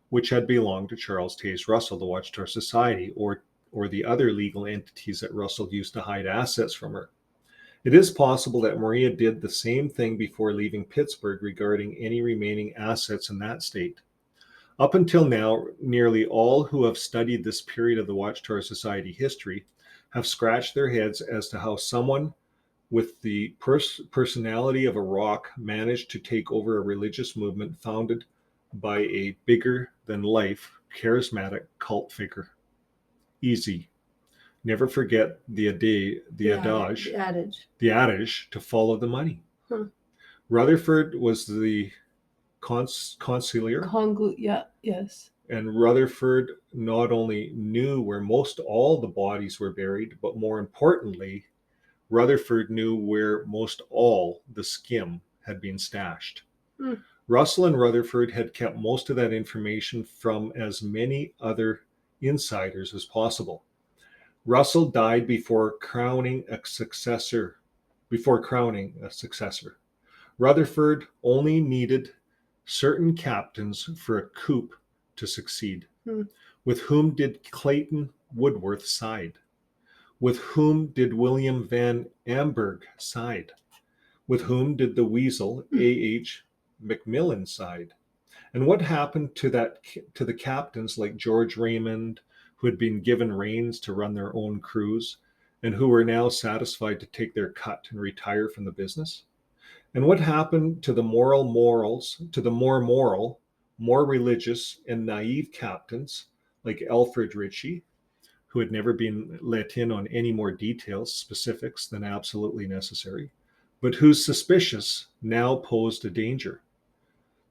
Speaker 1: which had belonged to Charles Taze Russell, the Watchtower Society, or the other legal entities that Russell used to hide assets from her. It is possible that Maria did the same thing before leaving Pittsburgh regarding any remaining assets in that state. Up until now, nearly all who have studied this period of the Watchtower Society history have scratched their heads as to how someone with the personality of a rock managed to take over a religious movement founded by a bigger-than-life, charismatic cult figure. Easy. Never forget the adage to follow the money.
Speaker 2: Huh.
Speaker 1: Rutherford was the consigliere.
Speaker 2: Yes.
Speaker 1: And Rutherford not only knew where most all the bodies were buried, but more importantly, Rutherford knew where most all the skim had been stashed. Russell and Rutherford had kept most of that information from as many other insiders as possible. Russell died before crowning a successor. Rutherford only needed certain captains for a coup to succeed. With whom did Clayton Woodworth side? With whom did William Van Amberg side? With whom did the weasel A.H. Macmillan side? And what happened to the captains like George Raymond, who had been given reins to run their own crews, and who were now satisfied to take their cut and retire from the business? And what happened to the more moral, more religious, and naive captains like Alfred Ritchie, who had never been let in on any more details, specifics than absolutely necessary, but whose suspicious now posed a danger?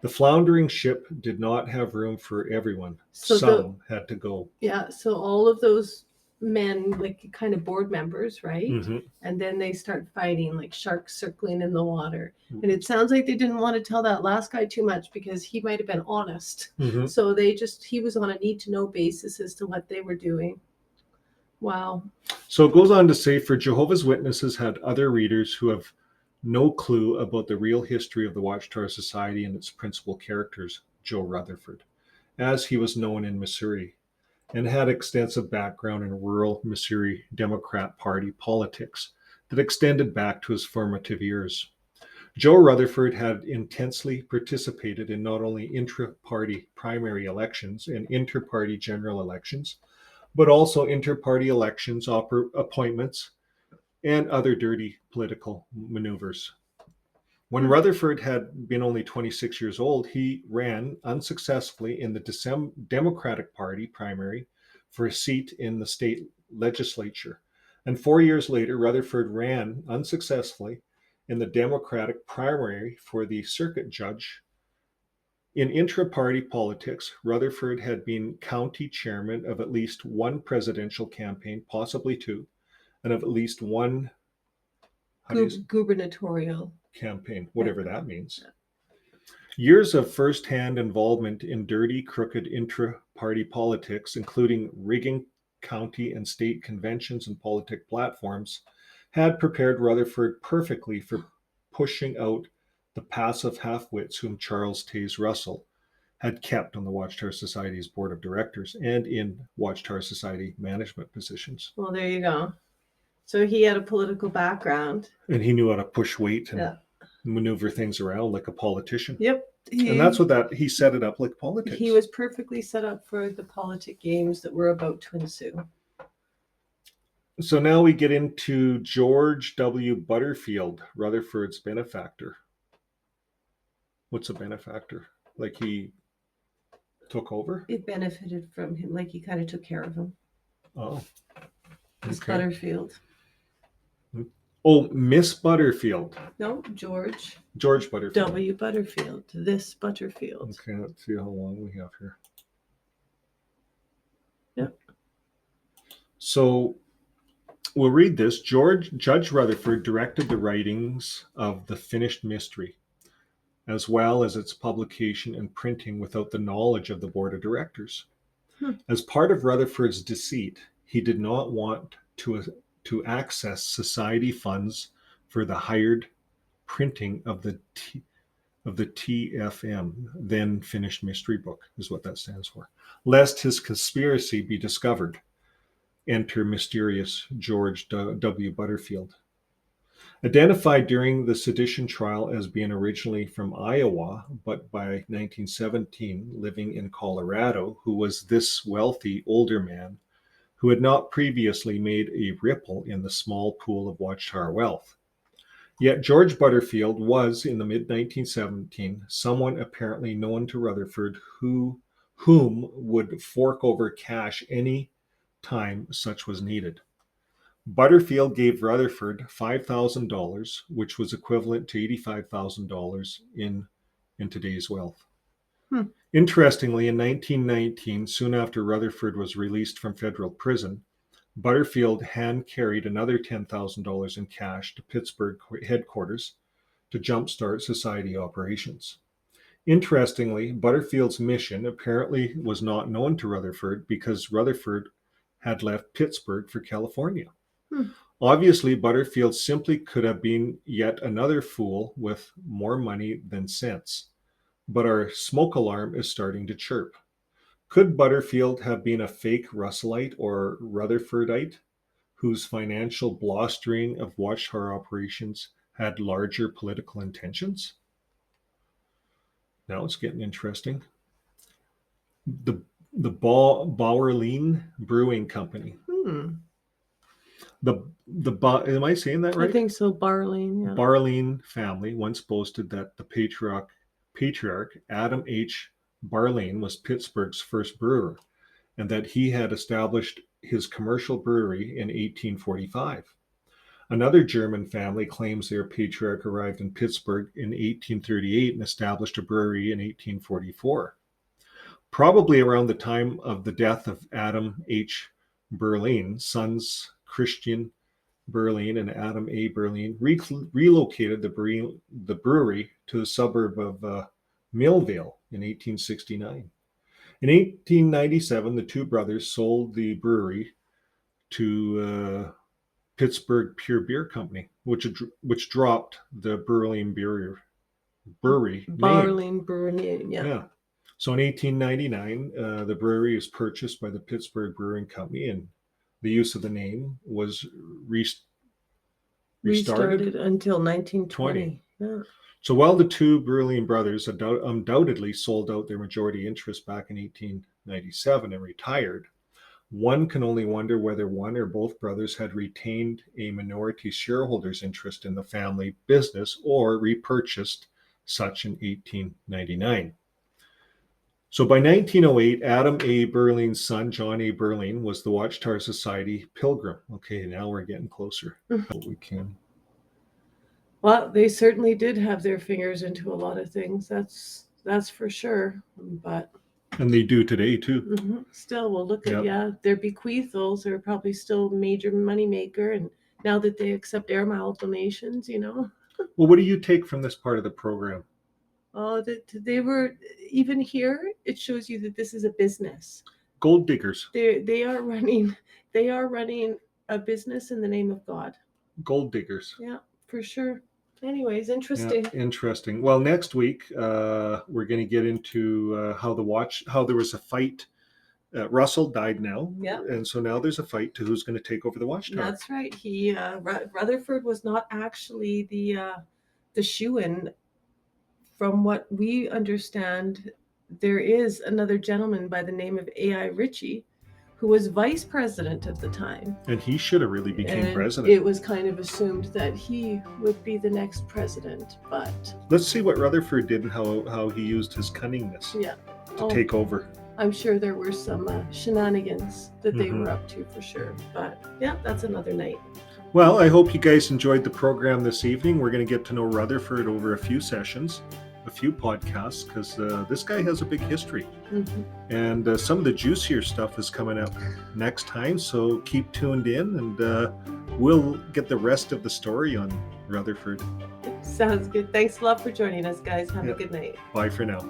Speaker 1: The floundering ship did not have room for everyone. Some had to go.
Speaker 2: Yeah, so all of those men, like kind of board members, right?
Speaker 1: Mm-hmm.
Speaker 2: And then they start fighting like sharks circling in the water. Mm-hmm. And it sounds like they didn't want to tell that last guy too much because he might have been honest.
Speaker 1: Mm-hmm.
Speaker 2: So he was on a need-to-know basis as to what they were doing. Wow.
Speaker 1: So it goes on to say, for Jehovah's Witnesses had other readers who have no clue about the real history of the Watchtower Society and its principal characters, Joe Rutherford, as he was known in Missouri, and had extensive background in rural Missouri Democrat Party politics that extended back to his formative years. Joe Rutherford had intensely participated in not only intra-party primary elections and inter-party general elections, but also inter-party elections, appointments, and other dirty political maneuvers. When Rutherford had been only 26 years old, he ran unsuccessfully in the Democratic Party primary for a seat in the state legislature. And 4 years later, Rutherford ran unsuccessfully in the Democratic primary for the circuit judge. In intra-party politics, Rutherford had been county chairman of at least one presidential campaign, possibly two, and of at least one
Speaker 2: gubernatorial
Speaker 1: campaign, whatever that means. Years of first-hand involvement in dirty, crooked intra-party politics, including rigging county and state conventions and politic platforms, had prepared Rutherford perfectly for pushing out the passive half-wits whom Charles Taze Russell had kept on the Watchtower Society's board of directors and in Watchtower Society management positions.
Speaker 2: Well, there you go. So he had a political background.
Speaker 1: And he knew how to push weight and maneuver things around like a politician.
Speaker 2: Yep.
Speaker 1: And that's what he set it up like politics.
Speaker 2: He was perfectly set up for the politic games that were about to ensue.
Speaker 1: So now we get into George W. Butterfield, Rutherford's benefactor. What's a benefactor? Like he took over?
Speaker 2: It benefited from him, like he kind of took care of him.
Speaker 1: Oh.
Speaker 2: Miss Butterfield.
Speaker 1: Oh, Miss Butterfield.
Speaker 2: No, George.
Speaker 1: George Butterfield.
Speaker 2: W. Butterfield. This Butterfield.
Speaker 1: Okay, let's see how long we have here.
Speaker 2: Yep.
Speaker 1: So we'll read this. Judge Rutherford directed the writings of The Finished Mystery, as well as its publication and printing without the knowledge of the board of directors. As part of Rutherford's deceit, he did not want to access society funds for the hired printing of the TFM, then Finished Mystery Book, is what that stands for, lest his conspiracy be discovered. Enter mysterious George W. Butterfield. Identified during the sedition trial as being originally from Iowa, but by 1917 living in Colorado, who was this wealthy older man who had not previously made a ripple in the small pool of Watchtower wealth. Yet George Butterfield was, in the mid-1917, someone apparently known to Rutherford whom would fork over cash any time such was needed. Butterfield gave Rutherford $5,000, which was equivalent to $85,000 in today's wealth. Interestingly, in 1919, soon after Rutherford was released from federal prison, Butterfield hand-carried another $10,000 in cash to Pittsburg headquarters to jumpstart society operations. Interestingly, Butterfield's mission apparently was not known to Rutherford because Rutherford had left Pittsburg for California. Obviously, Butterfield simply could have been yet another fool with more money than sense. But our smoke alarm is starting to chirp. Could Butterfield have been a fake Russellite or Rutherfordite whose financial blustering of Watchtower operations had larger political intentions? Now it's getting interesting. The Bauerlein Brewing Company. Am I saying that right?
Speaker 2: I think so. Barlein. Yeah.
Speaker 1: Barlein family once boasted that the patriarch Adam H. Barlein was Pittsburgh's first brewer, and that he had established his commercial brewery in 1845. Another German family claims their patriarch arrived in Pittsburgh in 1838 and established a brewery in 1844. Probably around the time of the death of Adam H. Berlin, sons Christian Berlin and Adam A. Berlin relocated the brewery to the suburb of Millvale in 1869. In 1897, the two brothers sold the brewery to Pittsburgh Pure Beer Company, which dropped the Berlin brewery
Speaker 2: Barlein Brewery name.
Speaker 1: Yeah. So in 1899, the brewery was purchased by the Pittsburgh Brewing Company, and the use of the name was restarted
Speaker 2: until 1920. Yeah.
Speaker 1: So while the two Berlin brothers undoubtedly sold out their majority interest back in 1897 and retired, one can only wonder whether one or both brothers had retained a minority shareholder's interest in the family business or repurchased such in 1899. So by 1908, Adam A. Berlin's son, John A. Berlin, was the Watchtower Society pilgrim. Okay, now we're getting closer. We can.
Speaker 2: Well, they certainly did have their fingers into a lot of things. That's for sure.
Speaker 1: And they do today too.
Speaker 2: Still, we'll look at their bequeathals are probably still a major moneymaker. And now that they accept amalgamations,
Speaker 1: Well, what do you take from this part of the program?
Speaker 2: Oh, that they were, even here, it shows you that this is a business.
Speaker 1: Gold diggers.
Speaker 2: They are running a business in the name of God.
Speaker 1: Gold diggers.
Speaker 2: Yeah, for sure. Anyways, interesting.
Speaker 1: Yeah, interesting. Well, next week we're going to get into how there was a fight. Russell died now, and so now there's a fight to who's going to take over the Watchtower.
Speaker 2: That's right. Rutherford was not actually the shoo-in. From what we understand, there is another gentleman by the name of A.I. Ritchie, who was vice president at the time.
Speaker 1: And he should have really became president.
Speaker 2: It was kind of assumed that he would be the next president, but...
Speaker 1: Let's see what Rutherford did and how he used his cunningness to take over.
Speaker 2: I'm sure there were some shenanigans that they were up to for sure. But yeah, that's another night.
Speaker 1: Well, I hope you guys enjoyed the program this evening. We're going to get to know Rutherford over a few sessions, a few podcasts, because this guy has a big history. And some of the juicier stuff is coming up next time, so keep tuned in, and we'll get the rest of the story on Rutherford.
Speaker 2: Sounds good. Thanks a lot for joining us, guys. Have a good night.
Speaker 1: Bye for now.